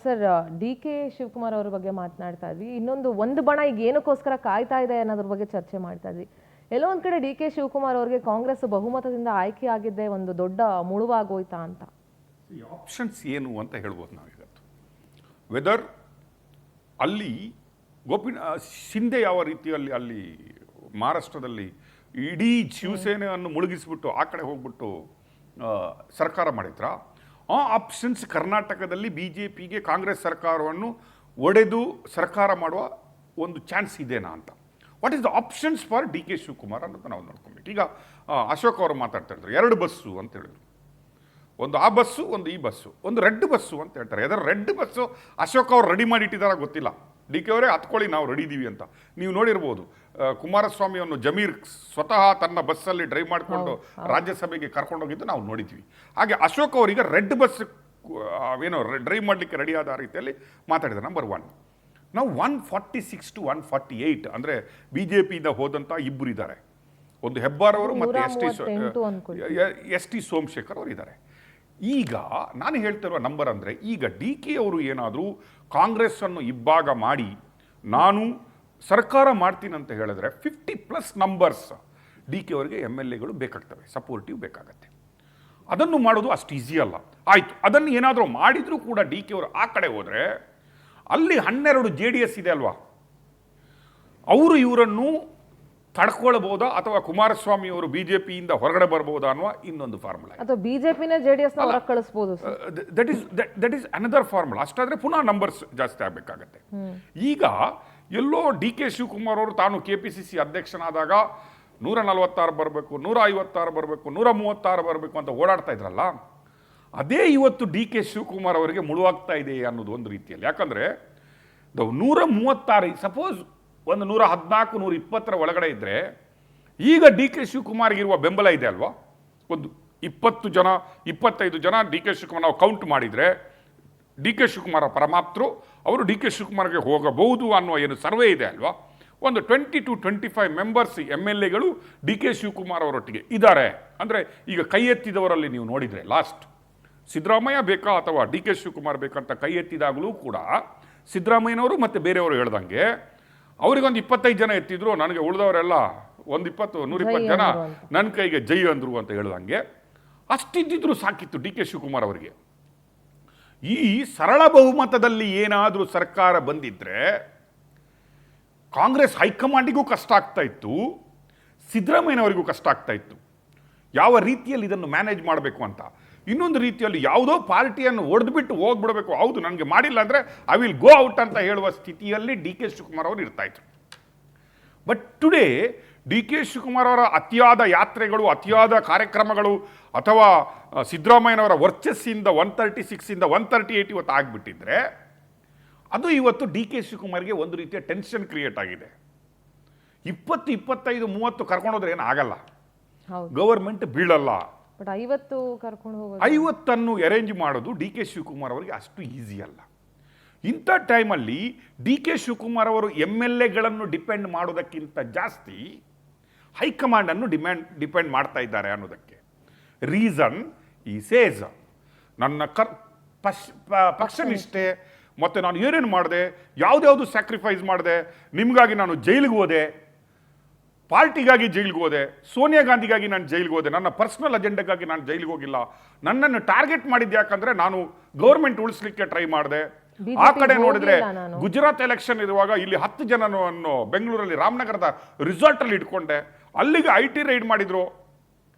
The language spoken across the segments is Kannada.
ಸರ್, ಡಿ ಕೆ ಶಿವಕುಮಾರ್ ಅವರ ಬಗ್ಗೆ ಮಾತನಾಡ್ತಾ ಇದ್ವಿ. ಒಂದು ಬಣ ಈಗ ಏನಕ್ಕೋಸ್ಕರ ಕಾಯ್ತಾ ಇದೆ ಅನ್ನೋದ್ರ ಬಗ್ಗೆ ಚರ್ಚೆ ಮಾಡ್ತಾ ಇದ್ವಿ. ಎಲ್ಲೋ ಒಂದ್ ಕಡೆ ಡಿ ಕೆ ಶಿವಕುಮಾರ್ ಅವರಿಗೆ ಕಾಂಗ್ರೆಸ್ ಬಹುಮತದಿಂದ ಆಯ್ಕೆ ಆಗಿದ್ದೆ ಒಂದು ದೊಡ್ಡ ಮುಳುವಾಗೋಯ್ತಾ ಅಂತ. ಈ ಆಪ್ಷನ್ಸ್ ಏನು ಅಂತ ಹೇಳ್ಬೋದು ನಾವೀಗತ್ತು. ವೆದರ್ ಅಲ್ಲಿ ಶಿಂದೆ ಯಾವ ರೀತಿಯಲ್ಲಿ ಅಲ್ಲಿ ಮಹಾರಾಷ್ಟ್ರದಲ್ಲಿ ಇಡೀ ಶಿವಸೇನೆಯನ್ನು ಮುಳುಗಿಸ್ಬಿಟ್ಟು ಆ ಕಡೆ ಹೋಗ್ಬಿಟ್ಟು ಸರ್ಕಾರ ಮಾಡಿದ್ರ, ಆ ಆಪ್ಷನ್ಸ್ ಕರ್ನಾಟಕದಲ್ಲಿ BJPಗೆ ಕಾಂಗ್ರೆಸ್ ಸರ್ಕಾರವನ್ನು ಒಡೆದು ಸರ್ಕಾರ ಮಾಡುವ ಒಂದು ಚಾನ್ಸ್ ಇದೆನಾ ಅಂತ. What is the options for D K Shivakumar ಅನ್ನೋದು ನಾವು ನೋಡ್ಕೊಬೇಕು. ಈಗ ಅಶೋಕ್ ಅವರು ಮಾತಾಡ್ತಾ ಇದ್ರು 2 ಬಸ್ಸು ಅಂತ ಹೇಳಿದ್ರು. ಒಂದು ಆ ಬಸ್ಸು, ಒಂದು ಈ ಬಸ್ಸು, ಒಂದು ರೆಡ್ ಬಸ್ಸು ಅಂತ ಹೇಳ್ತಾರೆ. ಅದರ ರೆಡ್ ಬಸ್ಸು ಅಶೋಕ್ ಅವ್ರು ರೆಡಿ ಮಾಡಿಟ್ಟಿದ್ದಾರ ಗೊತ್ತಿಲ್ಲ. ಡಿ ಕೆ ಅವರೇ ಹತ್ಕೊಳ್ಳಿ ನಾವು ರೆಡಿ ಇದ್ದೀವಿ ಅಂತ. ನೀವು ನೋಡಿರ್ಬೋದು ಕುಮಾರಸ್ವಾಮಿಯನ್ನು ಜಮೀರ್ ಸ್ವತಃ ತನ್ನ ಬಸ್ಸಲ್ಲಿ ಡ್ರೈವ್ ಮಾಡಿಕೊಂಡು ರಾಜ್ಯಸಭೆಗೆ ಕರ್ಕೊಂಡೋಗಿದ್ದು ನಾವು ನೋಡಿದ್ವಿ. ಹಾಗೆ ಅಶೋಕ್ ಅವರಿಗೆ ರೆಡ್ ಬಸ್ ಏನೋ ಡ್ರೈವ್ ಮಾಡಲಿಕ್ಕೆ ರೆಡಿ ಆದ ರೀತಿಯಲ್ಲಿ ಮಾತಾಡಿದ್ದಾರೆ. ನಂಬರ್ 1. ನಾವು 146 to 148 ಅಂದರೆ BJPಯಿಂದ ಹೋದಂಥ ಇಬ್ಬರು ಇದ್ದಾರೆ. ಒಂದು ಹೆಬ್ಬಾರ್ ಅವರು ಮತ್ತು ಎಸ್ ಟಿ ಸೋಮಶೇಖರ್ ಅವರು ಇದ್ದಾರೆ. ಈಗ ನಾನು ಹೇಳ್ತಿರುವ ನಂಬರ್ ಅಂದರೆ, ಈಗ ಡಿ ಕೆ ಅವರು ಏನಾದರೂ ಕಾಂಗ್ರೆಸ್ಸನ್ನು ಇಬ್ಬಾಗ ಮಾಡಿ ನಾನು ಸರ್ಕಾರ ಮಾಡ್ತೀನಿ ಅಂತ ಹೇಳಿದ್ರೆ 50+ ನಂಬರ್ಸ್ ಡಿ ಕೆ ಅವರಿಗೆ MLAಗಳು ಬೇಕಾಗ್ತವೆ, ಸಪೋರ್ಟಿವ್ ಬೇಕಾಗತ್ತೆ. ಅದನ್ನು ಮಾಡೋದು ಅಷ್ಟು ಈಸಿ ಅಲ್ಲ. ಆಯಿತು, ಅದನ್ನು ಏನಾದರೂ ಮಾಡಿದರೂ ಕೂಡ ಡಿ ಕೆ ಅವರು ಆ ಕಡೆ ಹೋದರೆ ಅಲ್ಲಿ 12 JDS ಇದೆ ಅಲ್ವಾ, ಅವರು ಇವರನ್ನು ತಡ್ಕೊಳ್ಬಹುದಾ ಅಥವಾ ಕುಮಾರಸ್ವಾಮಿ ಅವರು BJPಯಿಂದ ಹೊರಗಡೆ ಬರ್ಬೋದಾ ಅನ್ನುವ ಇನ್ನೊಂದು ಫಾರ್ಮುಲಾ. ಅಥವಾ BJPನ JDS ಹೊರಗೆ ಕಳಿಸಬಹುದು. That is another formula. ಅಷ್ಟಾದ್ರೆ ಪುನಃ ನಂಬರ್ಸ್ ಜಾಸ್ತಿ ಆಗಬೇಕಾಗತ್ತೆ. ಈಗ ಎಲ್ಲೋ ಡಿ ಕೆ ಶಿವಕುಮಾರ್ ಅವರು ತಾನು KPCC ಅಧ್ಯಕ್ಷನಾದಾಗ 146 ಬರಬೇಕು, 156 ಬರಬೇಕು, 136 ಬರಬೇಕು ಅಂತ ಓಡಾಡ್ತಾ ಇದ್ರಲ್ಲ, ಅದೇ ಇವತ್ತು ಡಿ ಕೆ ಶಿವಕುಮಾರ್ ಅವರಿಗೆ ಮುಳುವಾಗ್ತಾ ಇದೆ ಅನ್ನೋದು ಒಂದು ರೀತಿಯಲ್ಲಿ. ಯಾಕಂದರೆ 136 ಸಪೋಸ್ ಒಂದು 114, 120 ಒಳಗಡೆ ಇದ್ದರೆ ಈಗ ಡಿ ಕೆ ಶಿವಕುಮಾರ್ಗಿರುವ ಬೆಂಬಲ ಇದೆ ಅಲ್ವಾ, ಒಂದು 20 ಜನ 25 ಜನ ಡಿ ಕೆ ಶಿವಕುಮಾರ್ ನಾವು ಕೌಂಟ್ ಮಾಡಿದರೆ ಡಿ ಕೆ ಶಿವಕುಮಾರ್ ಪರಮಾಪ್ತರು ಅವರು ಡಿ ಕೆ ಶಿವಕುಮಾರ್ಗೆ ಹೋಗಬಹುದು ಅನ್ನೋ ಏನು ಸರ್ವೆ ಇದೆ ಅಲ್ವಾ, ಒಂದು 20 to 25 ಮೆಂಬರ್ಸ್ MLAಗಳು ಡಿ ಕೆ ಶಿವಕುಮಾರ್ ಅವರೊಟ್ಟಿಗೆ ಇದ್ದಾರೆ. ಅಂದರೆ ಈಗ ಕೈ ಎತ್ತಿದವರಲ್ಲಿ ನೀವು ನೋಡಿದರೆ ಲಾಸ್ಟ್ ಸಿದ್ದರಾಮಯ್ಯ ಬೇಕಾ ಅಥವಾ ಡಿ ಕೆ ಶಿವಕುಮಾರ್ ಬೇಕಂತ ಕೈ ಎತ್ತಿದಾಗಲೂ ಕೂಡ ಸಿದ್ದರಾಮಯ್ಯನವರು ಮತ್ತು ಬೇರೆಯವರು ಹೇಳ್ದಂಗೆ ಅವರಿಗೊಂದು 25 ಜನ ಎತ್ತಿದ್ರು, ನನಗೆ ಉಳಿದವರೆಲ್ಲ 120-120 ಜನ ನನ್ನ ಕೈಗೆ ಜೈ ಅಂದರು ಅಂತ ಹೇಳ್ದಂಗೆ ಅಷ್ಟಿದ್ದಿದ್ರು ಸಾಕಿತ್ತು ಡಿ ಕೆ ಶಿವಕುಮಾರ್ ಅವರಿಗೆ. ಈ ಸರಳ ಬಹುಮತದಲ್ಲಿ ಏನಾದರೂ ಸರ್ಕಾರ ಬಂದಿದ್ದರೆ ಕಾಂಗ್ರೆಸ್ ಹೈಕಮಾಂಡಿಗೂ ಕಷ್ಟ ಆಗ್ತಾ ಇತ್ತು, ಸಿದ್ದರಾಮಯ್ಯನವರಿಗೂ ಕಷ್ಟ ಆಗ್ತಾ ಇತ್ತು ಯಾವ ರೀತಿಯಲ್ಲಿ ಇದನ್ನು ಮ್ಯಾನೇಜ್ ಮಾಡಬೇಕು ಅಂತ. ಇನ್ನೊಂದು ರೀತಿಯಲ್ಲಿ ಯಾವುದೋ ಪಾರ್ಟಿಯನ್ನು ಒಡೆದುಬಿಟ್ಟು ಹೋಗ್ಬಿಡಬೇಕು, ಹೌದು ನನಗೆ ಮಾಡಿಲ್ಲ ಅಂದರೆ ಐ ವಿಲ್ ಗೋ ಔಟ್ ಅಂತ ಹೇಳುವ ಸ್ಥಿತಿಯಲ್ಲಿ ಡಿ ಕೆ ಶಿವಕುಮಾರ್ ಅವರು ಇರ್ತಾಯಿದ್ರು. ಬಟ್ ಟುಡೇ ಡಿ ಕೆ ಶಿವಕುಮಾರ್ ಅವರ ಅತಿಯಾದ ಯಾತ್ರೆಗಳು, ಅತಿಯಾದ ಕಾರ್ಯಕ್ರಮಗಳು ಅಥವಾ ಸಿದ್ದರಾಮಯ್ಯನವರ ವರ್ಚಸ್ಸಿಂದ 136ಇಂದ 138 ಇವತ್ತು ಆಗಿಬಿಟ್ಟಿದ್ರೆ ಅದು ಇವತ್ತು ಡಿ ಕೆ ಶಿವಕುಮಾರ್ಗೆ ಒಂದು ರೀತಿಯ ಟೆನ್ಷನ್ ಕ್ರಿಯೇಟ್ ಆಗಿದೆ. 20, 25, 30 ಕರ್ಕೊಂಡೋದ್ರೆ ಏನು ಆಗಲ್ಲ, ಗವರ್ಮೆಂಟ್ ಬೀಳಲ್ಲ. ಬಟ್ 50 ಕರ್ಕೊಂಡು ಹೋಗೋದು, 50 ಅರೇಂಜ್ ಮಾಡೋದು ಡಿ ಕೆ ಶಿವಕುಮಾರ್ ಅವರಿಗೆ ಅಷ್ಟು ಈಸಿ ಅಲ್ಲ. ಇಂಥ ಟೈಮಲ್ಲಿ ಡಿ ಕೆ ಶಿವಕುಮಾರ್ ಅವರು MLAಗಳನ್ನು ಡಿಪೆಂಡ್ ಮಾಡೋದಕ್ಕಿಂತ ಜಾಸ್ತಿ ಹೈಕಮಾಂಡನ್ನು ಡಿಪೆಂಡ್ ಮಾಡ್ತಾ ಇದ್ದಾರೆ ಅನ್ನೋದಕ್ಕೆ ರೀಸನ್ ಈ ಸೇಸ್ ನನ್ನ ಪಕ್ಷನಿಷ್ಠೆ ಮತ್ತು ನಾನು ಏನೇನು ಮಾಡಿದೆ, ಯಾವುದ್ಯಾವುದು ಸ್ಯಾಕ್ರಿಫೈಸ್ ಮಾಡಿದೆ, ನಿಮಗಾಗಿ ನಾನು ಜೈಲಿಗೆ ಹೋದೆ, ಪಾರ್ಟಿಗಾಗಿ ಜೈಲಿಗೆ ಹೋದೆ, ಸೋನಿಯಾ ಗಾಂಧಿಗಾಗಿ ನಾನು ಜೈಲಿಗೆ ಹೋದೆ, ನನ್ನ ಪರ್ಸನಲ್ ಅಜೆಂಡಾಗಾಗಿ ನಾನು ಜೈಲಿಗೆ ಹೋಗಿಲ್ಲ, ನನ್ನನ್ನು ಟಾರ್ಗೆಟ್ ಮಾಡಿದ್ದು ಯಾಕಂದರೆ ನಾನು ಗೌರ್ಮೆಂಟ್ ಉಳಿಸ್ಲಿಕ್ಕೆ ಟ್ರೈ ಮಾಡಿದೆ. ಆ ಕಡೆ ನೋಡಿದ್ರೆ ಗುಜರಾತ್ ಎಲೆಕ್ಷನ್ ಇರುವಾಗ ಇಲ್ಲಿ 10 ಜನವನ್ನು ಬೆಂಗಳೂರಲ್ಲಿ ರಾಮನಗರದ ರಿಸಾರ್ಟಲ್ಲಿ ಇಟ್ಕೊಂಡೆ, ಅಲ್ಲಿಗೆ IT ರೈಡ್ ಮಾಡಿದ್ರು.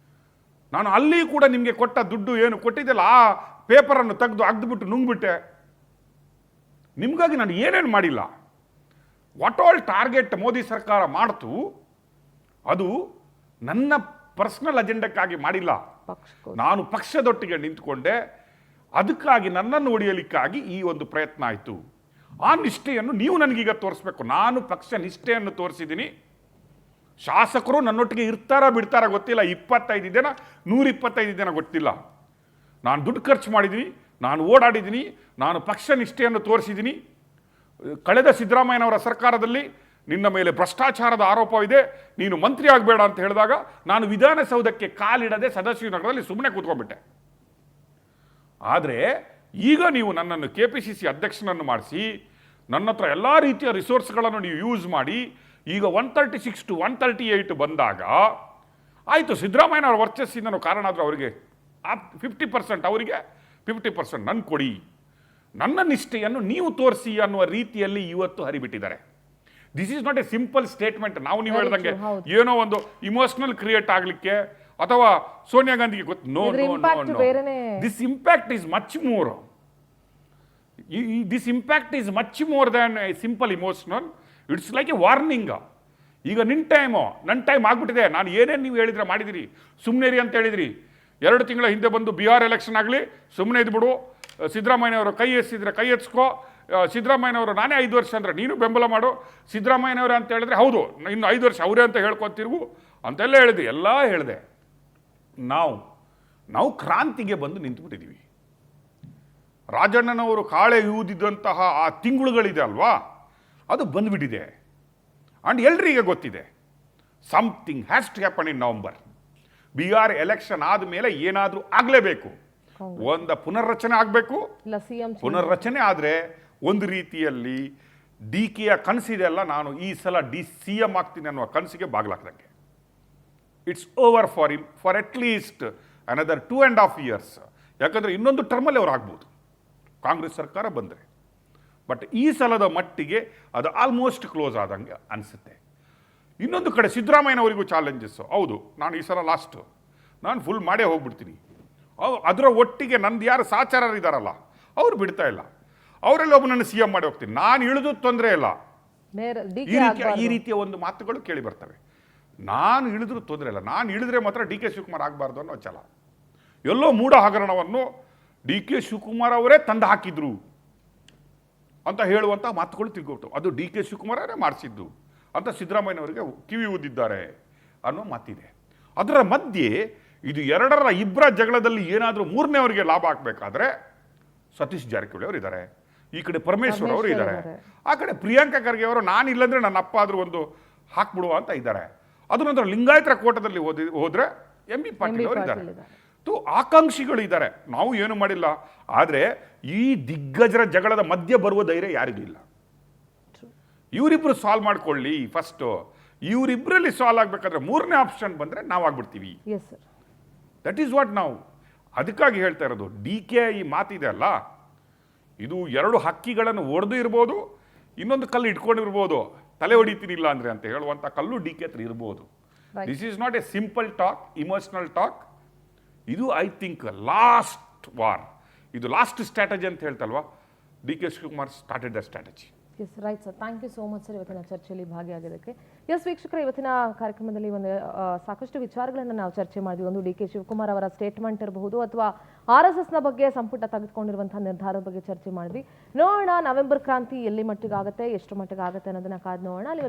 ನಾನು ಅಲ್ಲಿ ಕೂಡ ನಿಮಗೆ ಕೊಟ್ಟ ದುಡ್ಡು ಏನು ಕೊಟ್ಟಿದ್ದೆಲ್ಲ ಆ ಪೇಪರನ್ನು ತೆಗೆದು ಅಗ್ದುಬಿಟ್ಟು ನುಂಗ್ಬಿಟ್ಟೆ. ನಿಮಗಾಗಿ ನಾನು ಏನೇನು ಮಾಡಿಲ್ಲ. ವಾಟ್ ಆಲ್ ಟಾರ್ಗೆಟ್ ಮೋದಿ ಸರ್ಕಾರ ಮಾಡ್ತು ಅದು ನನ್ನ ಪರ್ಸನಲ್ ಅಜೆಂಡಕ್ಕಾಗಿ ಮಾಡಿಲ್ಲ, ನಾನು ಪಕ್ಷದೊಟ್ಟಿಗೆ ನಿಂತ್ಕೊಂಡೆ, ಅದಕ್ಕಾಗಿ ನನ್ನನ್ನು ಹೊಡೆಯಲಿಕ್ಕಾಗಿ ಈ ಒಂದು ಪ್ರಯತ್ನ ಆಯಿತು. ಆ ನಿಷ್ಠೆಯನ್ನು ನೀವು ನನಗೀಗ ತೋರಿಸ್ಬೇಕು. ನಾನು ಪಕ್ಷ ನಿಷ್ಠೆಯನ್ನು ತೋರಿಸಿದ್ದೀನಿ. ಶಾಸಕರು ನನ್ನೊಟ್ಟಿಗೆ ಇರ್ತಾರ ಬಿಡ್ತಾರ ಗೊತ್ತಿಲ್ಲ, 25 ದಿನ 125 ದಿನ ಗೊತ್ತಿಲ್ಲ. ನಾನು ದುಡ್ಡು ಖರ್ಚು ಮಾಡಿದ್ದೀನಿ, ನಾನು ಓಡಾಡಿದ್ದೀನಿ, ನಾನು ಪಕ್ಷ ನಿಷ್ಠೆಯನ್ನು ತೋರಿಸಿದ್ದೀನಿ. ಕಳೆದ ಸಿದ್ದರಾಮಯ್ಯನವರ ಸರ್ಕಾರದಲ್ಲಿ ನಿನ್ನ ಮೇಲೆ ಭ್ರಷ್ಟಾಚಾರದ ಆರೋಪವಿದೆ, ನೀನು ಮಂತ್ರಿ ಆಗಬೇಡ ಅಂತ ಹೇಳಿದಾಗ ನಾನು ವಿಧಾನಸೌಧಕ್ಕೆ ಕಾಲಿಡದೆ ಸದಾಶಿವನಗರದಲ್ಲಿ ಸುಮ್ಮನೆ ಕೂತ್ಕೊಂಡ್ಬಿಟ್ಟೆ. ಆದರೆ ಈಗ ನೀವು ನನ್ನನ್ನು KPCC ಅಧ್ಯಕ್ಷನನ್ನು ಮಾಡಿಸಿ ನನ್ನ ಹತ್ರ ಎಲ್ಲ ರೀತಿಯ ರಿಸೋರ್ಸ್ಗಳನ್ನು ನೀವು ಯೂಸ್ ಮಾಡಿ ಈಗ 136 to 138 ಬಂದಾಗ ಆಯಿತು, ಸಿದ್ದರಾಮಯ್ಯನವರ ವರ್ಚಸ್ಸಿಂದನೂ ಕಾರಣ ಆದರೂ ಅವರಿಗೆ 50% ಅವರಿಗೆ 50% ನನ್ನ ಕೊಡಿ, ನನ್ನ ನಿಷ್ಠೆಯನ್ನು ನೀವು ತೋರಿಸಿ ಅನ್ನುವ ರೀತಿಯಲ್ಲಿ ಇವತ್ತು ಹರಿಬಿಟ್ಟಿದ್ದಾರೆ. This is not a simple statement. ನೀವು ಹೇಳ್ದಂಗೆ ಏನೋ ಒಂದು ಇಮೋಷನಲ್ ಕ್ರಿಯೇಟ್ ಆಗಲಿಕ್ಕೆ ಅಥವಾ ಸೋನಿಯಾ ಗಾಂಧಿಗೆ ಗೊತ್ತು. No no no this impact is much more. This impact is much more than a simple emotional. It's like a warning. ಈಗ ನನ್ನ ಟೈಮ್ ಆಗ್ಬಿಟ್ಟಿದೆ, ನಾನು ಏನೇನು ನೀವು ಹೇಳಿದ್ರೆ ಮಾಡಿದಿರಿ, ಸುಮ್ಮನೆ ಅಂತ ಹೇಳಿದ್ರಿ. 2 ತಿಂಗಳ ಹಿಂದೆ ಬಂದು ಬಿಹಾರ್ ಎಲೆಕ್ಷನ್ ಆಗಲಿ ಸುಮ್ಮನೆ ಇದ್ಬಿಡು, ಸಿದ್ದರಾಮಯ್ಯನವರು ಕೈ ಎತ್ತಿದ್ರೆ ಕೈ ಎತ್ಸ್ಕೋ, ಸಿದ್ದರಾಮಯ್ಯನವರು ನಾನೇ 5 ವರ್ಷ ಅಂದರೆ ನೀನು ಬೆಂಬಲ ಮಾಡು, ಸಿದ್ದರಾಮಯ್ಯನವರೇ ಅಂತ ಹೇಳಿದ್ರೆ ಹೌದು ಇನ್ನು 5 ವರ್ಷ ಅವರೇ ಅಂತ ಹೇಳ್ಕೊತಿರ್ವು ಅಂತೆಲ್ಲ ಹೇಳಿದ್ವಿ, ಎಲ್ಲ ಹೇಳಿದೆ. ನಾವು ಕ್ರಾಂತಿಗೆ ಬಂದು ನಿಂತುಬಿಟ್ಟಿದ್ದೀವಿ. ರಾಜಣ್ಣನವರು ಕಾಳೆ ಊದಿದಂತಹ ಆ ತಿಂಗಳುಗಳಿದೆ ಅಲ್ವಾ, ಅದು ಬಂದುಬಿಟ್ಟಿದೆ. ಆ್ಯಂಡ್ ಎಲ್ರಿಗೆ ಗೊತ್ತಿದೆ something has to happen in November. Bihar election ಆದಮೇಲೆ ಏನಾದರೂ ಆಗಲೇಬೇಕು, ಒಂದು ಪುನರ್ರಚನೆ ಆಗಬೇಕು. ಪುನರ್ರಚನೆ ಆದರೆ ಒಂದು ರೀತಿಯಲ್ಲಿ DKಯ ಕನಸಿದೆ ಅಲ್ಲ, ನಾನು ಈ ಸಲ CM ಆಗ್ತೀನಿ ಅನ್ನುವ ಕನಸಿಗೆ ಬಾಗಿಲಾಕ್ದಂಗೆ. It's over for him for at least another 2.5 years. ಯಾಕಂದರೆ ಇನ್ನೊಂದು ಟರ್ಮಲ್ಲಿ ಅವ್ರು ಆಗ್ಬೋದು ಕಾಂಗ್ರೆಸ್ ಸರ್ಕಾರ ಬಂದರೆ. ಬಟ್ ಈ ಸಲದ ಮಟ್ಟಿಗೆ ಅದು ಆಲ್ಮೋಸ್ಟ್ ಕ್ಲೋಸ್ ಆದಂಗೆ ಅನಿಸುತ್ತೆ. ಇನ್ನೊಂದು ಕಡೆ ಸಿದ್ದರಾಮಯ್ಯನವರಿಗೂ ಚಾಲೆಂಜಸ್ಸು. ಹೌದು, ನಾನು ಈ ಸಲ ಲಾಸ್ಟು, ನಾನು ಫುಲ್ ಮಾಡೇ ಹೋಗ್ಬಿಡ್ತೀನಿ. ಅದರ ಒಟ್ಟಿಗೆ ನಂದು ಯಾರು ಸಹಚರರಿದ್ದಾರಲ್ಲ ಅವ್ರು ಬಿಡ್ತಾ ಇಲ್ಲ. ಅವರೆಲ್ಲ ಒಬ್ಬನನ್ನು CM ಮಾಡಿ ಹೋಗ್ತೀನಿ, ನಾನು ಇಳಿದು ತೊಂದರೆ ಇಲ್ಲ. ಈ ರೀತಿಯ ಒಂದು ಮಾತುಗಳು ಕೇಳಿ ಬರ್ತವೆ. ನಾನು ಇಳಿದ್ರೂ ತೊಂದರೆ ಇಲ್ಲ, ನಾನು ಇಳಿದ್ರೆ ಮಾತ್ರ DK ಶಿವಕುಮಾರ್ ಆಗಬಾರ್ದು ಅನ್ನೋ ಛಲ. ಎಲ್ಲೋ ಮೂಢ ಹಗರಣವನ್ನು DK ಶಿವಕುಮಾರ್ ಅವರೇ ತಂದು ಹಾಕಿದ್ರು ಅಂತ ಹೇಳುವಂಥ ಮಾತುಗಳು ತಿಳ್ಕೊಟ್ಟು, ಅದು DK ಶಿವಕುಮಾರೇ ಮಾಡಿಸಿದ್ದು ಅಂತ ಸಿದ್ದರಾಮಯ್ಯನವರಿಗೆ ಕಿವಿ ಊದಿದ್ದಾರೆ ಅನ್ನೋ ಮಾತಿದೆ. ಅದರ ಮಧ್ಯೆ ಇದು ಇಬ್ಬರ ಜಗಳದಲ್ಲಿ ಏನಾದರೂ ಮೂರನೇವರಿಗೆ ಲಾಭ ಹಾಕಬೇಕಾದ್ರೆ ಸತೀಶ್ ಜಾರಕಿಹೊಳಿ ಅವರು ಇದ್ದಾರೆ, ಈ ಕಡೆ ಪರಮೇಶ್ವರ್ ಅವರು ಇದ್ದಾರೆ, ಆ ಕಡೆ ಪ್ರಿಯಾಂಕಾ ಖರ್ಗೆ ಅವರು ನಾನು ಇಲ್ಲಂದ್ರೆ ನನ್ನ ಅಪ್ಪ ಆದರೂ ಒಂದು ಹಾಕ್ಬಿಡುವ ಅಂತ ಇದ್ದಾರೆ. ಅದು ನಂತರ ಲಿಂಗಾಯತರ ಕೋಟದಲ್ಲಿ ಹೋದ್ರೆ MB ಪಾಟೀಲ್ ಅವರು ಇದ್ದಾರೆ. ಆಕಾಂಕ್ಷಿಗಳು ಇದ್ದಾರೆ. ನಾವು ಏನು ಮಾಡಿಲ್ಲ, ಆದರೆ ಈ ದಿಗ್ಗಜರ ಜಗಳದ ಮಧ್ಯೆ ಬರುವ ಧೈರ್ಯ ಯಾರಿಗೂ ಇಲ್ಲ. ಇವರಿಬ್ರು ಸಾಲ್ವ್ ಮಾಡ್ಕೊಳ್ಳಿ ಫಸ್ಟ್. ಇವರಿಬ್ಬರಲ್ಲಿ ಸಾಲ್ವ್ ಆಗಬೇಕಾದ್ರೆ ಮೂರನೇ ಆಪ್ಷನ್ ಬಂದರೆ ನಾವು ಆಗ್ಬಿಡ್ತೀವಿ. ದಟ್ ಈಸ್ ವಾಟ್ ನಾವು ಅದಕ್ಕಾಗಿ ಹೇಳ್ತಾ ಇರೋದು. DK ಈ ಮಾತಿದೆ ಅಲ್ಲ, ಇದು 2 ಹಕ್ಕಿಗಳನ್ನು ಒಡೆದು ಇರ್ಬೋದು, ಇನ್ನೊಂದು ಕಲ್ಲು ಇಟ್ಕೊಂಡಿರ್ಬೋದು, ತಲೆ ಹೊಡಿತೀನಿಲ್ಲ ಅಂದರೆ ಅಂತ ಹೇಳುವಂಥ ಕಲ್ಲು DK ಹತ್ರ ಇರ್ಬೋದು. This is not a simple talk, emotional talk. ಇದು ಐ ಥಿಂಕ್ ಲಾಸ್ಟ್ ವಾರ್, ಇದು ಲಾಸ್ಟ್ ಸ್ಟ್ರಾಟಜಿ ಅಂತ ಹೇಳ್ತಲ್ವಾ. DK Shivakumar started the strategy. Yes right sir, thank you so much sir ಇವತ್ತಿನ ಚರ್ಚೆಯಲ್ಲಿ ಭಾಗಿಯಾಗಿದ್ದಕ್ಕೆ. ಎಸ್ ವೀಕ್ಷಕರೇ, ಇವತ್ತಿನ ಕಾರ್ಯಕ್ರಮದಲ್ಲಿ ಒಂದು ಸಾಕಷ್ಟು ವಿಚಾರಗಳನ್ನು ನಾವು ಚರ್ಚೆ ಮಾಡಿದ್ವಿ. ಒಂದು DK ಶಿವಕುಮಾರ್ ಅವರ ಸ್ಟೇಟ್ಮೆಂಟ್ ಇರಬಹುದು ಅಥವಾ RSSನ ಬಗ್ಗೆ ಸಂಪುಟ ತೆಗೆದುಕೊಂಡಿರುವಂತಹ ನಿರ್ಧಾರದ ಬಗ್ಗೆ ಚರ್ಚೆ ಮಾಡಿದ್ವಿ. ನೋಡೋಣ ನವೆಂಬರ್ ಕ್ರಾಂತಿ ಎಲ್ಲಿ ಮಟ್ಟಿಗೆ ಆಗುತ್ತೆ, ಎಷ್ಟು ಮಟ್ಟಿಗೆ ಆಗುತ್ತೆ ಅನ್ನೋದನ್ನ ಕಾದು ನೋಡೋಣ. ಅಲ್ಲಿ